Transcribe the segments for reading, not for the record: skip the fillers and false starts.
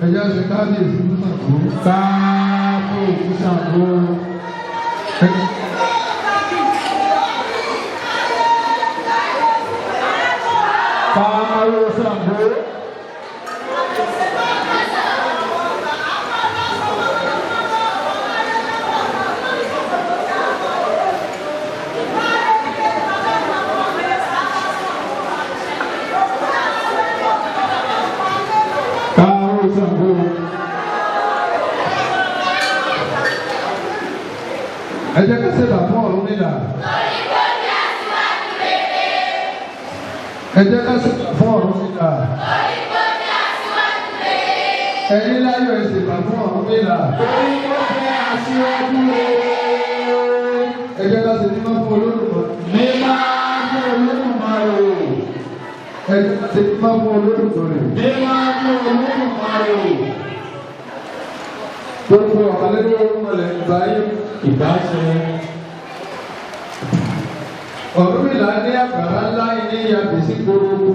ẹ̀jẹ̀ ṣe kábíyèsí fún Ṣàngó. kábíyèsí Ṣàngó. Paro Ṣàngó. Paro Ṣàngó. Ẹ jẹ́ ká ṣèbà fún Ọ̀rúnmìlà. Ẹ jẹ́ ká ṣèbà fún Ọ̀rúnmìlà. Ẹ̀yin láyọ̀ ẹ ṣèbà fún Ọ̀rúnmìlà. Ẹ jẹ́ ká ṣe mímọ́ fún Olódùmarè. Mímọ́ fún Olódùmarè. Ẹ jẹ́ ká ṣe mímọ́ fún Olódùmarè. Mímọ́ fún Olódùmarè. Gbogbo ọ̀kàlẹ́dọ̀ Olúmọlẹ̀ ìgbà yìí. Ìbáṣe. Ọ̀rúnmìlà ní àgbàrá ńlá ilé ìyàgbé sí gbogbo.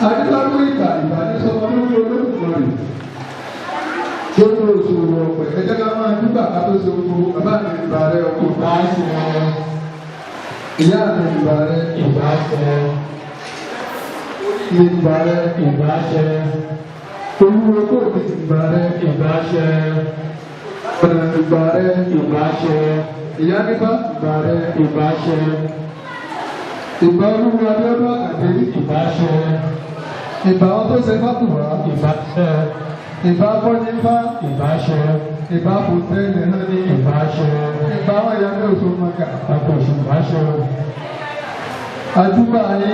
Adébáwò ìgbà ìbánisọ̀rọ̀ lórí Olódùmarè. Gbogbo òṣòro ọ̀pẹ̀ ẹ jẹ́ ká máa dúpà ká tó ṣe gbogbo bàbá mi ìgbà rẹ̀ ọkọ̀ Ìbáṣe. ìyá mi ìgbà rẹ̀ Ìbáṣe. mi ìgbà rẹ̀ Ìbáṣe. olúwo kò ní ìgbà rẹ̀ Ìbáṣe. ọ̀nà ìgbà rẹ̀ Ìbáṣe. ìyá nípa ìgbà rẹ̀ Ìbáṣe. ìgbà olúwo Abíọ́dún Àkàndé Ìbáṣe. ìgbà wọn tó ṣe fátùwá Ìbáṣe. ìgbà fọ́nífá Ìbáṣe. ìgbà fòtẹ́ẹ̀lì náà ní Ìbáṣe. ìgbà wọn ìyá ní oṣù mọ́kà Àkóso ìbáṣe. àdúgbò ayé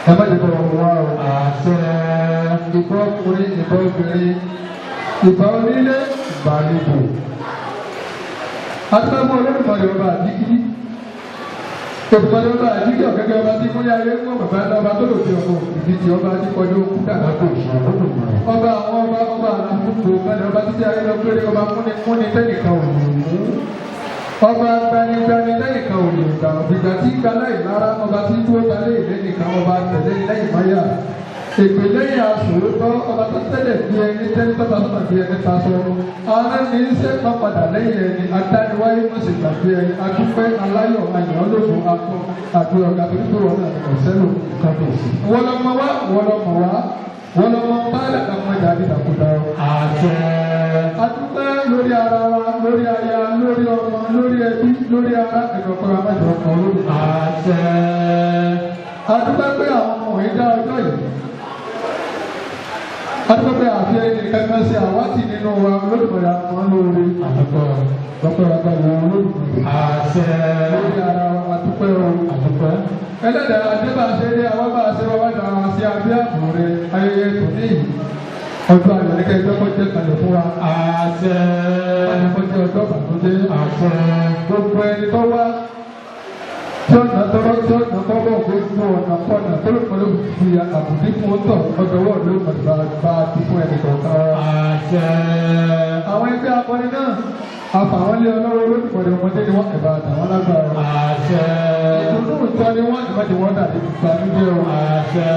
ẹ má jẹ́ bọ̀rọ̀ wá o. Àṣẹ. ìbá ọkùnrin ìbá obìnrin ìbá onílé ìbá àlejò. Adúgbò Olódùmarè ọba àdìgí. Olùkọ́ni ọba àdìgí ọ̀gẹ́gẹ́ ọba tí múlẹ̀ ayé ń gbọ́ bàbá ọba tó lòdì ọkọ̀ ìdíje ọba àdìkọ́ni òkú dàgbà kò ṣe ọba àwọn ọba àlàfúnfò ọ̀gbẹ́ni ọba títí ayé lọ péré ọba múni tẹ́nìkan ò lè mú. Ọba gbanigbani lẹ́nìkan ò lè gbà òbígbà tí gbalá ìlara ọba tí dúró gbalé ìlẹ́nìkan ọba tẹ̀lé lẹ́yìn máyà. Èpè lẹ́yìn àsòótọ́ ọba tó tẹ́lẹ̀ bí ẹni tẹ́lẹ̀ tó bá sọ̀tà bí ẹni ta sọ. Ààrẹ ní í ṣe máa padà lẹ́yìn ẹni adániwáyé má ṣe gbàgbé ẹni adúpẹ́ aláyọ̀ ayọ̀ ológun akọ àdúrà ọ̀gá tó tó wọn náà kò sẹ́lò kábíyèsí. Wọ́n lọ mọ wá wọ́n lọ mọ wá wọ́n lọ mọ báyìí àwọn ọjà àdìdàkúdà. Àṣẹ. Adúpẹ́ lórí ara wa lórí aya lórí ọmọ lórí ẹbí lórí ara ẹ̀dọ̀kọ̀ àmàjọ ọkọ̀ lórí. Àṣẹ. Adúpẹ́ pé àwọn ọmọ yìí dá ọjọ́ yìí. Adúgbò àfi ẹni kankan sí àwátì nínú wa Olódùmarè àwọn lóore. Àdúgbò. Dọ́pẹ́ ọgbà ìwà Olódùmarè. Àṣẹ. Lórí ara wa adúpẹ́ o. Àdúgbò. Ẹlẹ́dàá Adébáṣe ní àwọn bá a ṣe wọ́n wájà wá sí abẹ́ àbò rẹ̀ ayẹyẹ tòní yìí. Ọjọ́ ayọ̀ ní kẹ́kẹ́ kọ́ jẹ́ kalẹ̀ fún wa. Àṣẹ. Kọ́ jẹ́ ọjọ́ bàtúndé. Àṣẹ. Gbogbo ẹni tó wá tí ọ̀nà tọ́lọ́ tí ọ̀nà tọ́lọ́ gbogbo ọ̀nà pọ̀nà tọ́lọ́pọ̀lọ́ fi àbùdí fún ọ̀tọ̀ ọ̀dọ̀wọ́ ló bá ti fún ẹnì kọ̀ọ̀kan. Àṣẹ. Àwọn ẹgbẹ́ akọni náà àfàwọn ilé ọlọ́wọ́ Olódùmarè ọmọdé ni wọ́n ẹ̀bà àtàwọn lágbára. Àṣẹ. Ìdùnnú ìtọ́ ni wọ́n ìmọ̀jì wọ́n dàbí ìgbàlódé o. Àṣẹ.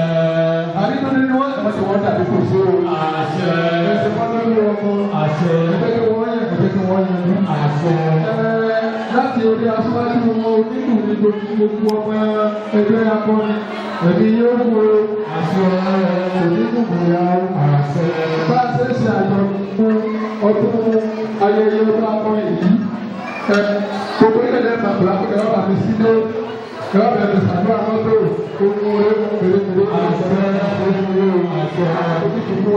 Àrídùnnú ni wọ́n ìmọ̀jì wọ́n dàbí kò sí o. Àṣẹ. Ẹ̀sìn wọn lórí ọmọ. Àṣẹ. Ẹgbẹ́ tí wọ́n yẹ ẹgbẹ́ tí wọ́n yẹ ní. Àṣẹ. Láti orí aṣáájú wọn onílù ní gbogbo ọmọ ẹgbẹ́ akọni ẹ̀mí yóò kú o. Àṣẹ. Onígbùgbù ya o. Àṣẹ. Bá a ṣe ṣe àjọyọ̀ fún ọdún ayẹyẹ ọdún akọni yìí. Gbogbo ilẹ̀ lẹ́nu àgbà pé ọba mi sílé ẹ̀rọ bẹ̀rẹ̀ sàdúrà mọ́tò ohun orí pèrèpèrè àṣẹ àṣẹ àṣẹ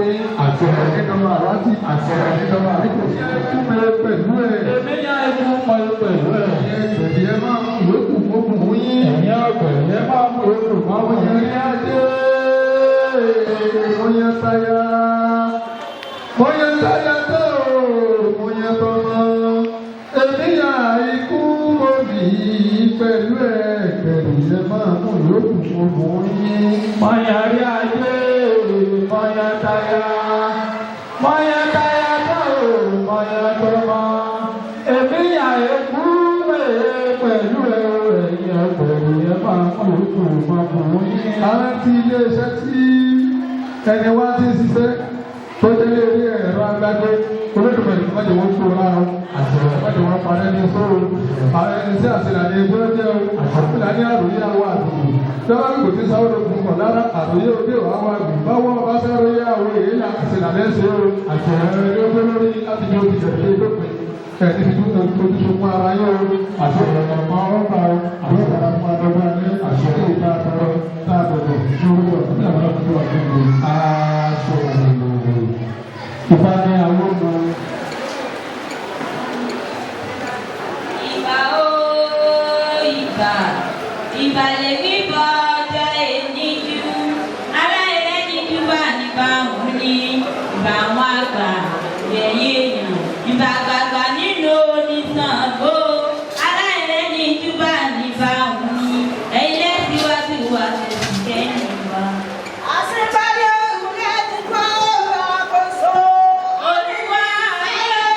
yín àṣẹ ẹ̀ẹ́dọ̀mọ̀ àwátì àṣẹ ẹ̀ẹ́dọ̀mọ̀ àríkò fún mẹ́rẹ̀ pẹ̀lú ẹ̀. Èmi yá ikú pẹ̀lú pẹ̀lú ẹ̀. Ẹ̀ẹ́dì ẹ máa mú ìwékù gbogbo yín. Ẹ̀yìn ọ̀gbẹ̀ Ẹ máa mú ìwékù máa yẹn rí adé. Mo yẹn táyà. Mo yẹn táyà tó. Mo yẹn tọ́mọ. Èmi yá ikú mọ́bì pẹ̀lú ẹ̀ pẹ̀lú ẹ máa mú ìwékù gbogbo yín. Mọ̀yà rí ajé, mọ̀yà táyà, mọ̀yà táyà tó, mọ̀yà tọ́mọ. Èmi yá ikú pẹ̀lú ẹ̀yìn pẹ̀lú ẹ máa mú ìwékù gbogbo yín. Àwọn ti ilé iṣẹ́ tí ẹni wá ti ṣiṣẹ́ tó délé orí ẹ̀rọ agbágbé olódùmọ̀lù mọ́jọ wọn kó láàrú mọ́jọ wọn parẹ́ ní sóòrò ààrẹ ẹni sí àṣìlànà ẹgbẹ́ jẹ́ ìlànà àròyé àwọn àdùnnú lọ́wọ́ kò tí sáwọ́ lókun kọ̀ lára àròyé òde àwọn àgbẹ̀ báwọ́ bá sáròyé àwọn èyí là àṣìlànà ẹ̀ṣẹ̀ o àṣìlànà ẹgbẹ́ lórí láti jẹ́ òbí ẹni tó tó tó fún ara yóò àti ọ̀rọ̀ ọ̀pá ọ̀pá àwọn ọ̀pá fún adọ́gbà ní àṣẹ ìta àtọ̀rọ̀ táàbọ̀tọ̀ tí ó wọ̀ ní àwọn ọ̀pá tó wà nínú aṣọ àgbègbè ìfá ní àwọn ọmọ. Ìbà ó ìbà lè mí bọ́ ọjọ́ èní jù aláìlẹ́ni jù bá nípa òun ní ìbà àwọn àgbà yẹ̀yẹ́ èèyàn ìbà àgbààgbà nínú onísàngó aláìlẹ́ni jù bá nípa òun ní ẹ̀yìn lẹ́sìn wá sí wa tó sì kẹ́yìn wa. Àṣepàdé òrùlé ti kọ́ ọ̀rọ̀ àkóso. Olúwa yóò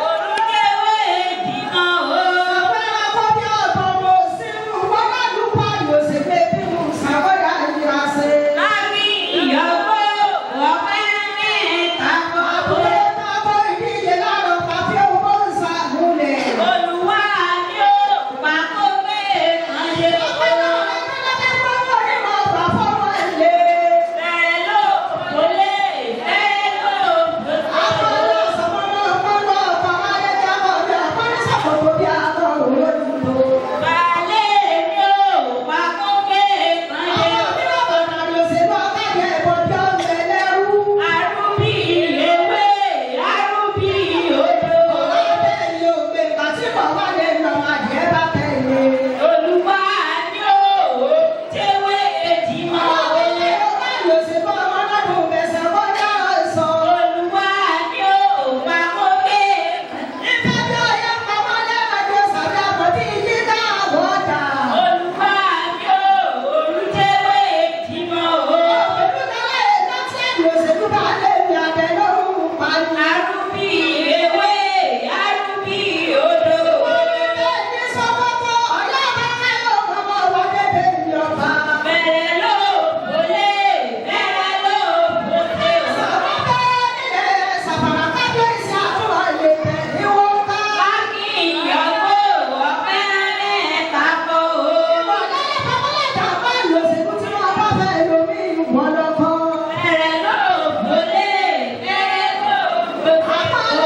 olùdéwé ìdìmọ̀ o. Àwọn akọ́ bí ọ̀tọ̀ mo sí mú wọ́n má dúpọ̀ àyòsè pé bí mo ṣàwọ́dà ìyá ṣe. Lábí ìyàwó ọ̀pẹ́ mẹ́ta kọ́. Àbúrò tábọ̀ ìdíje lárọ̀ pàfé owó ìsàmúlẹ̀. Olúwa yóò pàkó mẹ́ẹ̀kan lé o. Bẹ́ẹ̀ ló kò lè bẹ́ẹ̀ ló kò lè. Balẹ̀ yóò pàkó mẹ́ẹ̀kan lé o. Arúbí ewé arúbí odò. Olúwa yóò tẹ́wé ìdìmọ̀ o. Olúwa yóò pàkó mẹ́ẹ̀kan. Olúwa yóò olùtẹ́wé ìdìmọ̀ o. Arúbí ewé arúbí odò. Bẹ̀rẹ̀ ló kólé bẹ̀rẹ̀ ló kóté o. Lákì ìyàwó ọ̀pẹ́ mẹ́ta kọ́ o. Bẹ̀rẹ̀ ló kólé bẹ̀rẹ̀ ló kóté o.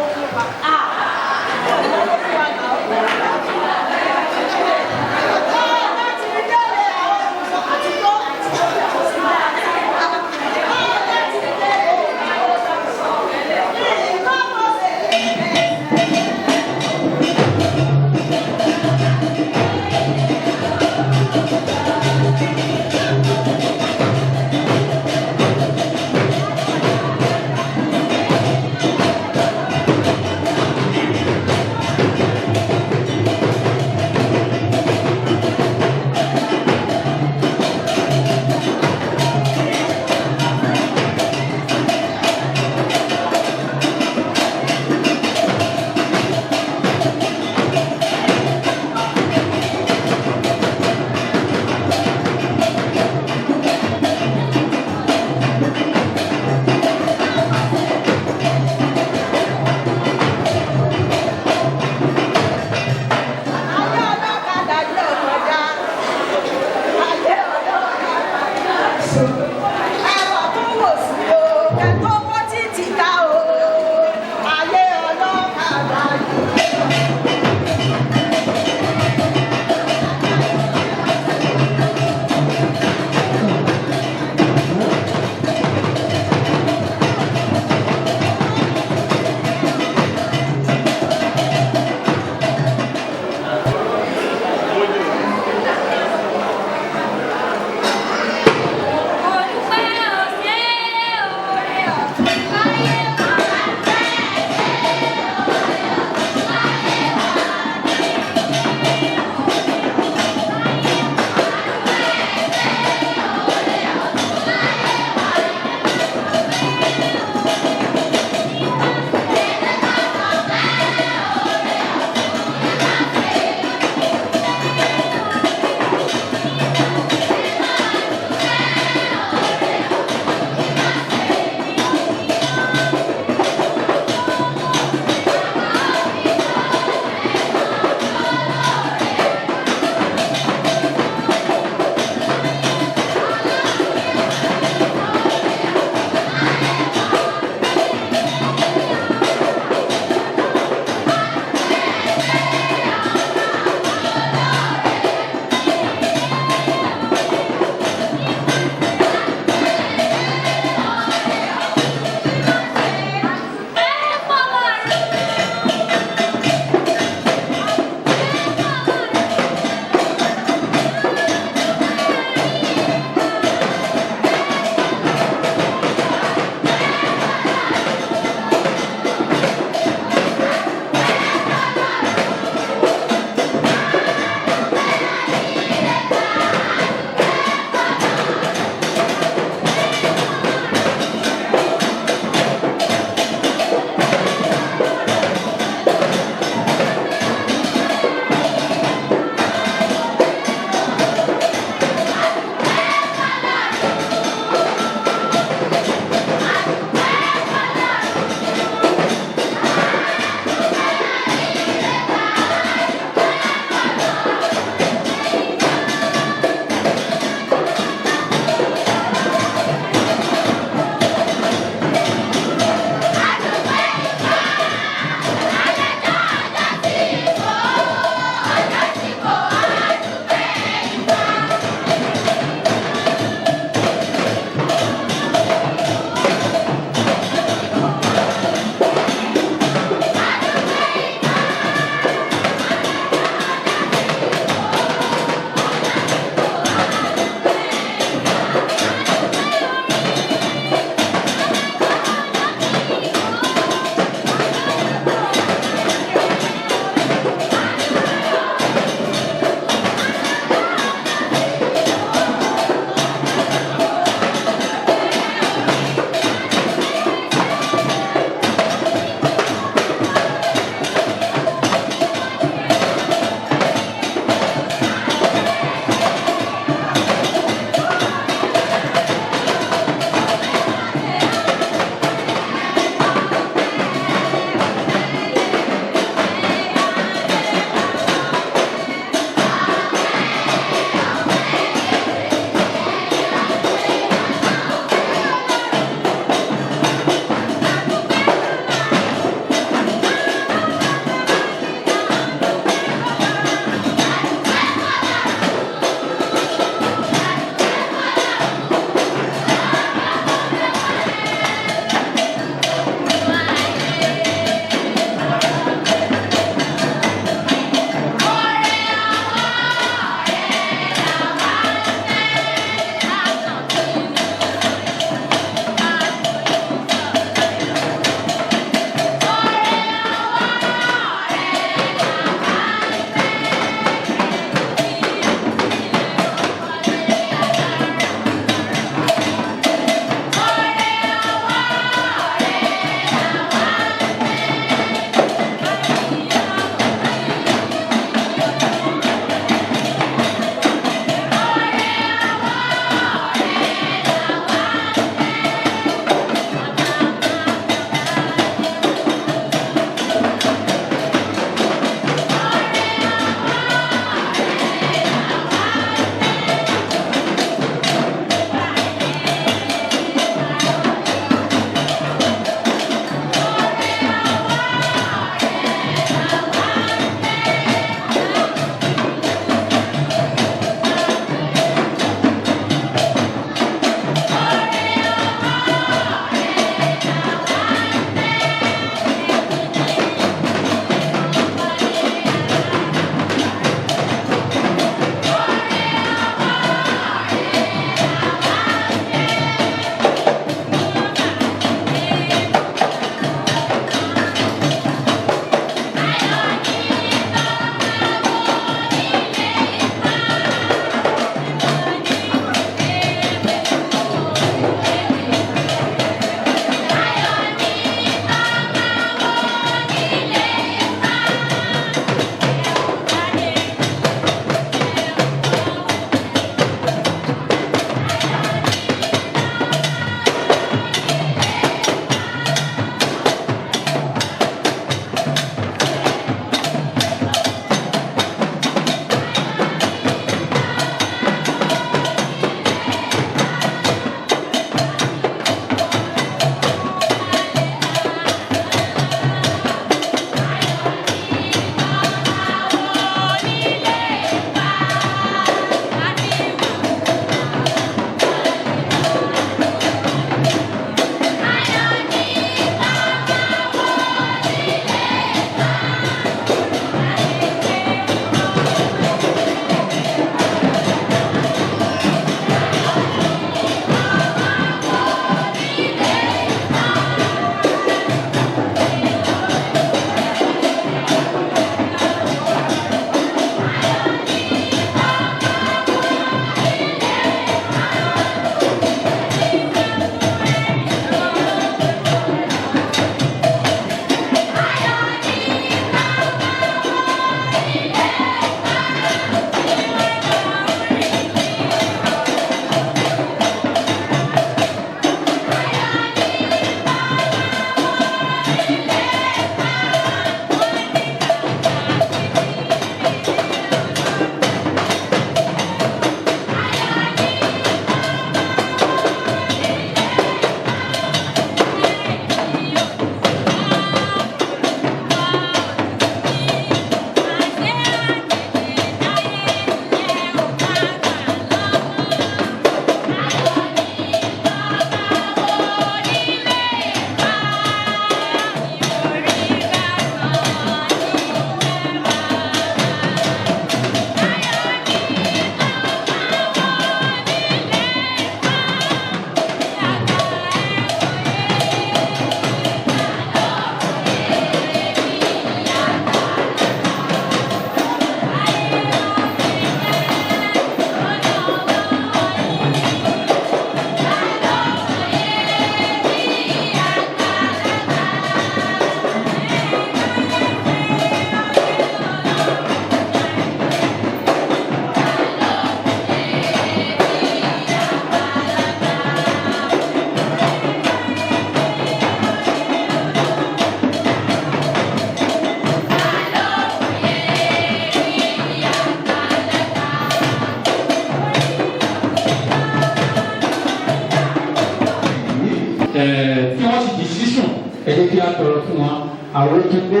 tí wọ́n sì di sísùn ẹ jẹ́ kí a tọrọ fún wọn àwọn ètò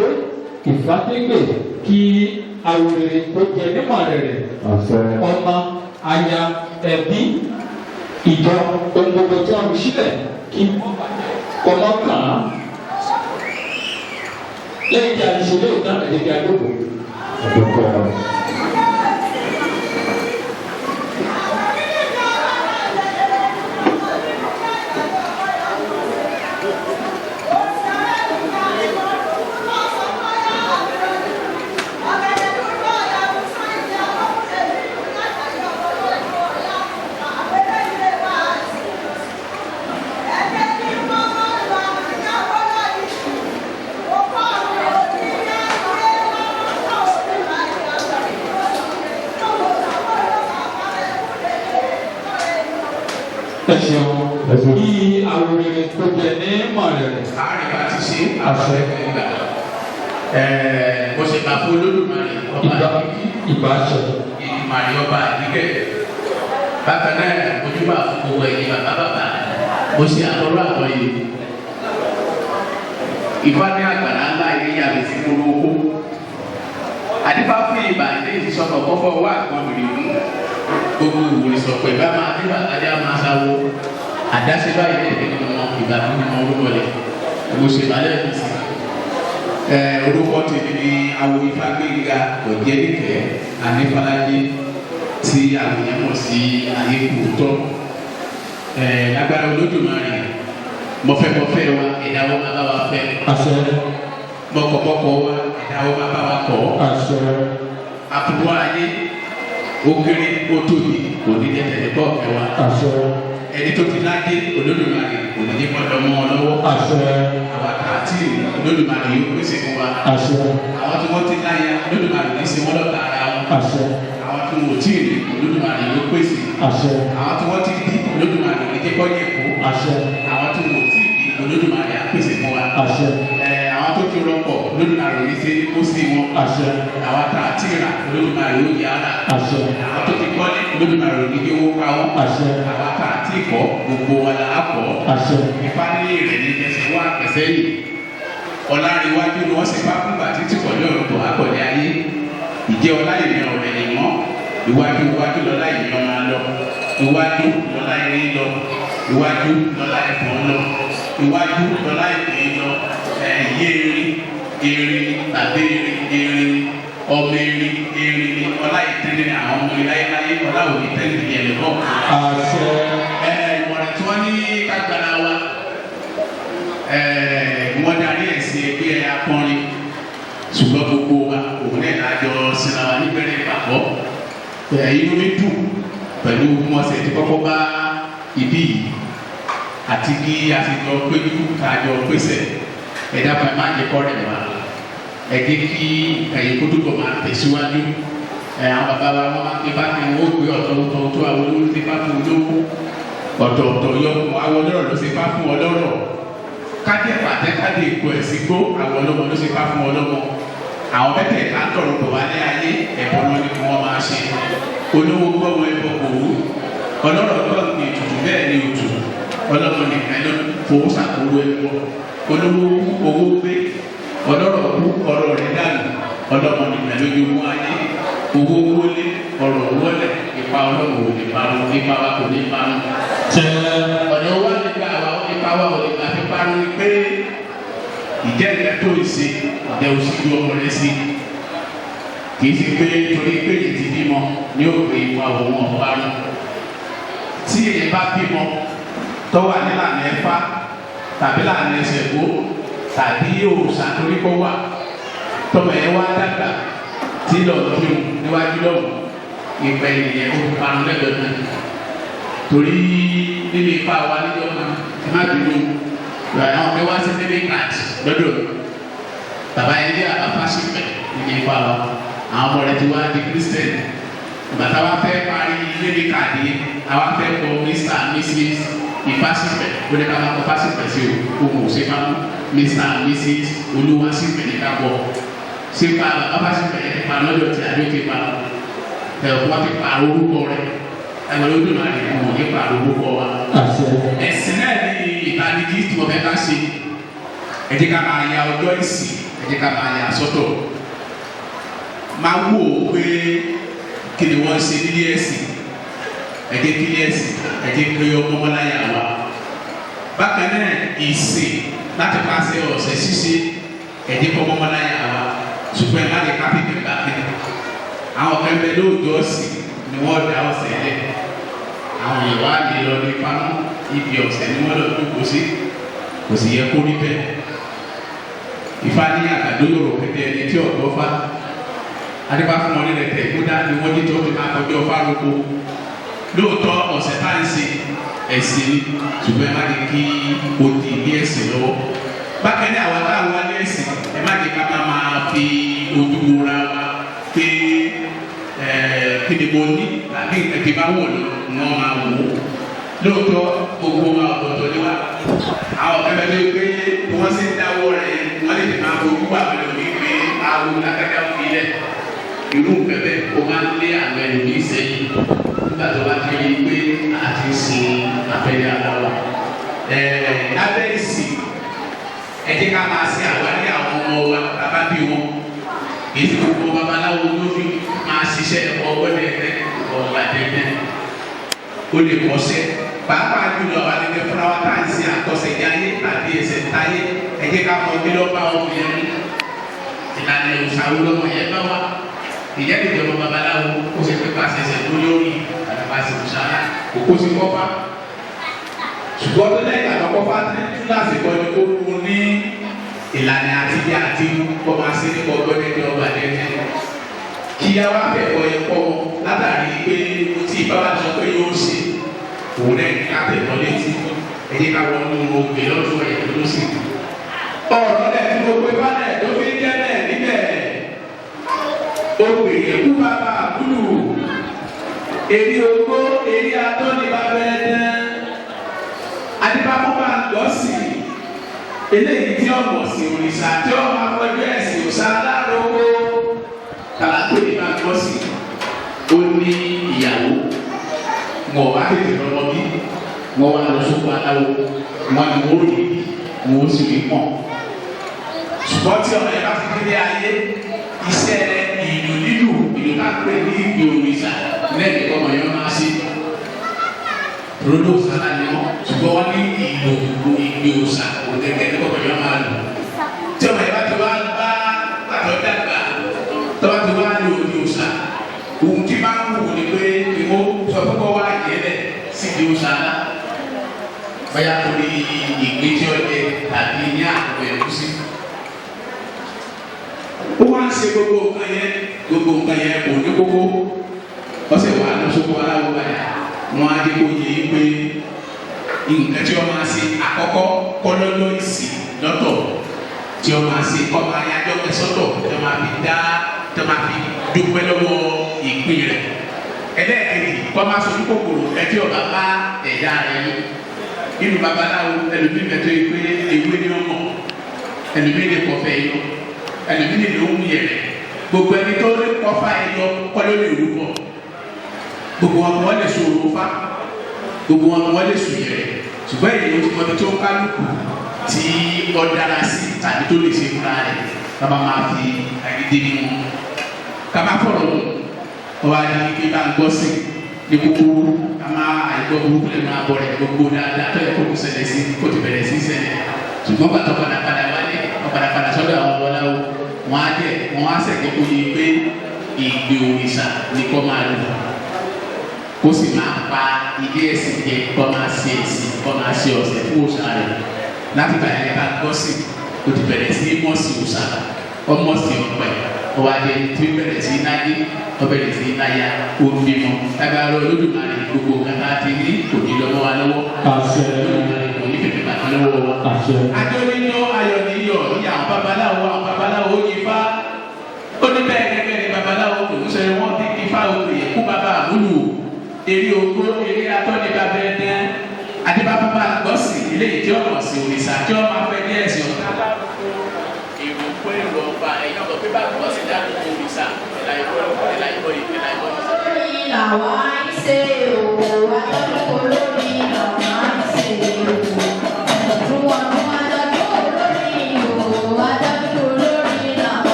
ìfàdégbè kí àwòrán tó jẹ nímọ̀ rẹ̀ ọmọ aya ẹbí ìjọ ohun gbogbo tí wọ́n fi sílẹ̀ kí ọmọ kàn án lẹ́yìn tí a ti ṣe lóòótọ́ náà ẹ jẹ́ kí a dókòó. Bí àwòrán tó jẹ ní mọ̀lẹ́rẹ̀. Àárín bá ti ṣe àbáfẹ́ ìgbà. Mo ṣe máa fún Olódùmarè ọba ìbáṣọ. Ìmàrí ọba àdìgẹ́. Bákan náà, ojúbà fún gbogbo ẹ̀yìn bàbá bàbá. Mo ṣe àtọ́rọ́ àtọ́ yìí. Ìfá ní àgbàlá ńlá ilé yàrá sí fún owó. Àdìbá fún ìgbà ilé ìsọ̀kọ̀ kọ́fọ́ wà kan mìíràn mú. Gbogbo ìwòrán sọ̀pẹ̀ bá máa dé bàtàdé àmà sáwó. Àdáṣe báyìí lè dé nínú ìgbà tó nínú orúkọ lẹ̀. Mo ṣe balẹ̀ ẹ̀kú sí. Orúkọ tèmi ni awo Ifágbénga Ọ̀jẹ́dìkẹ́ Anífálájí tí àwọn èèyàn mọ̀ sí Ayékòótọ́. Lágbára Olódùmarè mọ̀fẹ́mọ̀fẹ́ wa ẹ̀dáwó máa bá wa fẹ́. Mọ̀kọ̀mọ̀kọ̀ wa ẹ̀dáwó máa bá wa kọ̀. Àpòwọ́ ayé ó kéré ó tóbi kò ní jẹ́ tẹ̀lé bọ́ọ̀kẹ́ wa. Ẹni tó ti láyé Olódùmarè kò ní ní gbọ́dọ̀ mọ́ ọ lọ́wọ́. Àwọn àti Olódùmarè yóò pèsè fún wa. Àwọn tí wọ́n ti láyé Olódùmarè ní sí wọ́n lọ́ta ara wọn. Àwọn tí wọ́n ti rí Olódùmarè yóò pèsè. Àwọn tí wọ́n ti bí Olódùmarè ní jẹ́ kọ́ yẹ kó. Àwọn tí wọ́n ti bí Olódùmarè á pèsè fún wa. Àwọn tó ti rọpọ̀ Olódùmarè ní sí kó sí wọn. Àwọn tá a ti rà Olódùmarè yóò yára. Àwọn tó ti kọ́lé Olódùmarè ní kí wọ́n ká wọn. Àwọn tá a ti kọ́ gbogbo wa la á kọ́. Ìpàdé rẹ̀ ní ẹsẹ̀ wá pẹ̀sẹ̀ yìí. Ọláríwájú ni wọ́n sì bá fúngbà títí pọ̀ ní ọ̀rọ̀ àkọ́lé ayé. Ìjẹ́ ọlá ìyẹn ọ̀rẹ́ ni wọ́n. Iwájú iwájú lọ́lá ìyẹn máa lọ. Iwájú lọ́lá irin lọ. Iwájú lọ́lá ẹ̀fọn lọ. Iwájú lọ́lá ìpín lọ. Erin tàbí erin ọmọ erin ọlá ìtẹ́lẹ̀ àwọn ọmọ iláyéláyé ọlá òní tẹ́lẹ̀ yẹn lọ. Ìmọ̀ràn tí wọ́n ní kágbára wa wọ́n darí ẹ̀sìn ẹgbẹ́ akọrin ṣùgbọ́n gbogbo wa òun náà lájọ sinra wa níbẹ̀rẹ̀ ìpàkọ́. Inú mi dùn pẹ̀lú mọ̀ọ́sẹ̀ tí kọ́kọ́ bá ibi yìí àti kí a ti jọ péjú kájọ pèsè ẹ̀dá kan máa ń jẹ kọ́ rẹ̀ wá. Ẹ jẹ́ kí ẹ̀yin kó túbọ̀ máa tẹ̀síwájú. Àwọn bàbá wa wọ́n máa ń bá kí wọ́n gbé ọ̀tọ̀ọ̀tọ̀ tó àwọn olówó ti bá fún olówó ọ̀tọ̀ọ̀tọ̀ yọ àwọn ọlọ́rọ̀ ló ti bá fún ọlọ́rọ̀ kájẹ pàtẹ kájẹ ìkó ẹ̀sìn gbó àwọn ọlọ́mọ ló ti bá fún ọlọ́mọ. Àwọn mẹ́tẹ̀ẹ̀ta tọrọ bọ̀ wá ní ayé ẹ̀bọ náà ni wọ́n máa ṣe. Olówó gbọ́mọ ẹbọ kò wú ọlọ́rọ̀ gbọ́ ní ètùtù bẹ́ẹ̀ ni òtù ọlọ́mọ nìkan ló fowó sàkóró ẹbọ. Olówó owó gbé ọlọ́rọ̀ kú ọ̀rọ̀ rẹ̀ dànù ọlọ́mọ nìkan lójú mú ayé. Owó wọlé ọ̀rọ̀ wọlé ipa ọlọ́mọ ò ní parun ipa wa kò ní parun. Ọ̀nà wa nígbà wa ipa wa ò ní gbà fi parun ni pé ìjẹ́ ìjẹ́ tó ìṣe ìjẹ́ òṣìṣẹ́ ọmọ rẹ̀ sí. Kì í ṣe pé torí pé èyí ti bímọ ní òkè ipa òun ọ̀parun. Tí èyí bá bímọ tó wà nílànà ẹ̀fá tàbí lànà ẹsẹ̀ gbó tàbí òòṣà torí kó wà tọmọ ẹ̀ wá dàgbà tí lọ́ọ̀ fi hù níwájú lọ́wọ́ ìgbẹ́ ìyẹn ó parun lẹ́gbẹ̀ẹ́ náà. Torí nínú ipa wa níjọ́ kan ẹ má bínú àwọn ọmọ wa sí níbi káàdì lọ́dọ̀ bàbá yẹn ní àbáfáṣípẹ̀ nínú ipa wa àwọn ọmọ rẹ̀ ti wá di kírísítẹ̀nì. Bàtà wa fẹ́ parí níbi káàdì àwa fẹ́ kọ Mr. Mrs. ìfásípẹ̀ ó ní ká máa kọ fásípẹ̀ sí o kò ṣe máa mú Mr. Mrs. olúwasípẹ̀ ní ká bọ̀ ṣé pa abásípẹ̀ yẹn ti pa lọ́dọ̀ tí a ló ti pa wọ́n ti pa orúkọ rẹ̀ ẹ̀rọ ló dùn láti kú ní pa orúkọ wa. Ẹ̀sìn náà ní ìtàlíjì mo fẹ́ ká ṣe ẹ jẹ́ ká máa ya ọjọ́ ìsìn ẹ jẹ́ ká máa ya sọ́tọ̀ máa wò ó pé kí ni wọ́n ṣe nílé ẹ̀sìn ẹ jẹ́ kí ilé ẹ̀sìn ẹ jẹ́ kí ọmọláyà wa bákan náà ìsìn láti pàṣẹ ọ̀sẹ̀ ṣíṣe ẹ jẹ́ kí ọmọláyà wa ṣùgbọ́n ẹ má lè ká pípẹ́ gbàgbé àwọn kan bẹ lóòjọ́ sí ni wọ́n dá ọ̀sẹ̀ lẹ̀ àwọn ìwà lè lọ ní pamọ́ ibi ọ̀sẹ̀ ni wọ́n lọ dúró sí kò sì yẹ kó rí bẹ́ẹ̀ Ifá ní àgbàdo yòrò pété ẹni tí ọ̀dọ́ fa adébá fún wọn nílẹ̀ tẹ̀ kó dá ni wọ́n ní tí wọ́n ti máa kọjú ọfá roko lóòótọ́ ọ̀sẹ̀ tá à ń ṣe ẹ̀sìn ni ṣùgbọ́n ẹ má di kí o di ilé ẹ̀sìn lọ́wọ́ bákan ní àwọn táwọn wá ní ẹ̀sìn ẹ má di ká máa fi ojú wura wa pé kíni mo ní tàbí ẹ̀kí bá wọ̀ lọ wọ́n máa wò ó lóòótọ́ gbogbo wa ọ̀dọ̀dọ̀ ni wa àwọn ẹgbẹ́ tó pé wọ́n sì ń dáwọ́ rẹ̀ wọ́n lè ti máa fojú wà pẹ̀lú mi pé àwọn akẹ́kẹ́ ń fi lẹ̀ irú pẹ̀pẹ́ o máa ń lé àwọn ẹlòmíì sẹ́yìn nígbà tó bá ti rí i pé a ti sin abẹ́rẹ́ aláwa lábẹ́ ìsìn ẹ jẹ́ ká máa ṣe àwárí àwọn ọmọ wa bàbá bí wọn èyí tí gbogbo babaláwo ló fi máa ṣiṣẹ́ ọgbọ́n dẹ́dẹ́ ọ̀la dẹ́dẹ́ ó lè kọ́ṣẹ́ pàápàá jùlọ àwọn akẹ́kẹ́ fúnra wa tá à ń ṣe àkọsẹ̀jáyé tàbí ẹsẹ̀ táyé ẹ jẹ́ ká mọ kí ló bá ọmọ yẹn mú ìlànà ìṣàwó lọ́mọ yẹn bá wà ìyá ìjọba babaláwo ó ṣe pé pàṣẹ ẹsẹ̀ tó lórí àtàpàṣẹ ìṣàlá kókó sí kọ́fà ṣùgbọ́n tó lẹ́yìn àtọ́kọ́fà láti kọ́ ni ó kú ní ìlànà àtijọ́ àti kọ́másí ní kọ́gbọ́dẹ́dẹ́ ọba dẹ́dẹ́ kí a wá bẹ̀kọ́ yẹn kọ́ látàrí pé tí bàbá sọ pé yóò ṣe òun náà ní ká bẹ̀kọ́ létí ẹ̀yẹ ká wọ́n mú ògbé lọ́dún ẹ̀ tó sì. ọ̀rọ̀ ẹ̀ tí mo pe bá náà tó fi jẹ́ náà níbẹ̀ ògbé ẹ̀kú bàbá àbúrò èrè ogbó èrè atọ́ ní bàbá ẹ̀dẹ́ adébábọ́ bá ń lọ sí eléyìí tí ọmọ sí òrìṣà tí ọmọ akọjú ẹ̀sìn òṣà aláròkó kàlákò ní máa gbọ́ sí ó ní ìyàwó wọn wá tètè lọ́wọ́ bí wọn wá lọ sóko aláwo wọn ni wọn ò rí wọn ó sì rí pọ̀ ṣùgbọ́n tí ọmọ yẹn bá fi délé ayé iṣẹ́ ìlú lílù ìlú kápẹ́ ní ìgbè òrìṣà lẹ́yìn ọmọ yẹn máa ṣe rodo sara ni wọn ṣùgbọ́n wọn ní ìlú ìgbè òrìṣà ògẹ́gẹ́ ní ọmọ yẹn máa lò tí ọmọ yẹn bá ti wá bá pàtó dàgbà tọ́ba ti wá ní òdi òòṣà òun tí máa ń wù ní pé ìwọ sọ fún kọ́ wá ìyẹlẹ̀ sí di òòṣà náà báyà tó ní ìgbésí ọdẹ tàbí ní àpò ẹ̀kúsí. ó wá ń ṣe gbogbo nǹkan yẹn kò ní kókó ọ̀sẹ̀ wà lọ́sọ̀kọ aláwọ̀ báyà wọ́n á dé kó yẹ pé nǹkan tí wọ́n máa ṣe àkọ́kọ́ kọ́lọ́lọ́ ìsìn lọ́tọ̀ tí wọ́n máa ṣe kọ́ máa yájọ́ kẹsọ́tọ̀ tí wọ́n máa fi dá tí wọ́n máa fi dúpẹ́ lọ́wọ́ ìpín rẹ̀ ẹlẹ́ẹ̀kejì kọ́ máa sojú kòkòrò ẹtí ọba bá ẹ̀dá rẹ̀ lọ nínú babaláwo ẹlòmíì mẹ́tọ́ yìí pé ewé ni wọ́n mọ̀ ẹlòmíì lè kọfẹ́ yọ ẹlòmíì lè lóhùn yẹrẹ gbogbo ẹni tó lè kọfà yọ kọ́ló lè rú bọ̀ gbogbo wọn wọ́n lè sọ̀rọ̀ fa gbogbo wọn wọ́n lè sùn yẹrẹ ṣùgbọ́n èyí ló ti mọ ibi tó ń kálukú tí ọ̀dára sí tàbí tó lè ṣe fúnra rẹ̀ kaba máa fi àgídí ni mu kaba fọ̀rọ̀ lọ ọba ní kí bá ń gbọ́ sí ní kúkúrú kama àìgbọ́ burúkú lè máa bọ̀ rẹ̀ gbogbo dáadáa tó yẹ kó kó ṣẹlẹ̀ sí kó ti bẹ̀rẹ̀ sí ṣẹlẹ̀ ṣùgbọ́n pàtó padà wálé ọ̀padà sọ́dọ̀ àwọn ọ̀bọ̀láwo wọn á jẹ wọn á sẹ̀kẹ́ kó yẹ pé ìgbé òrìṣà ní kọ́ máa lò kó sì máa pa ilé ẹ̀sìn jẹ kọ́ máa ṣe ẹ̀sìn kọ́ máa ṣe ọ̀sẹ̀ fún òòṣà rẹ̀ láti bàyẹ̀ ẹ̀ bá gbọ́ sí o ti bẹ̀rẹ̀ sí mọ́sí òòṣà ọmọsí ọ̀pẹ ọwọ́ adé tí o bẹ̀rẹ̀ sí náyé ọbẹ̀rẹ̀ sí náyà olùbímọ lágbára Olódùmarè gbogbo kàkà ti ní òní lọ́wọ́ wa lọ́wọ́ Olódùmarè kò ní fèmí bàtà lọ́wọ́ wa. adó nínú ayọ̀ níyọ̀ ní àwọn babaláwo yìí fa ó ní bẹ́ẹ̀ ni babaláwo kò ń sẹ́yìn wọ́n ti ifá òkè kú bàbá àmúlù eré ogbó eré atọ́ni bàbá ẹ̀dẹ́ adébábá bá gbọ́ sí ilé ìjọ ọ̀sìn òrìṣà tí wọ́n máa fẹ́ ní ẹ̀sìn ọ̀tá èrò pé èrò ọba ẹ̀yìn ọ̀gbọ̀n pé bá gbọ́ sí dáàbò òrìṣà ìlà ìbọn. làwa ń ṣe o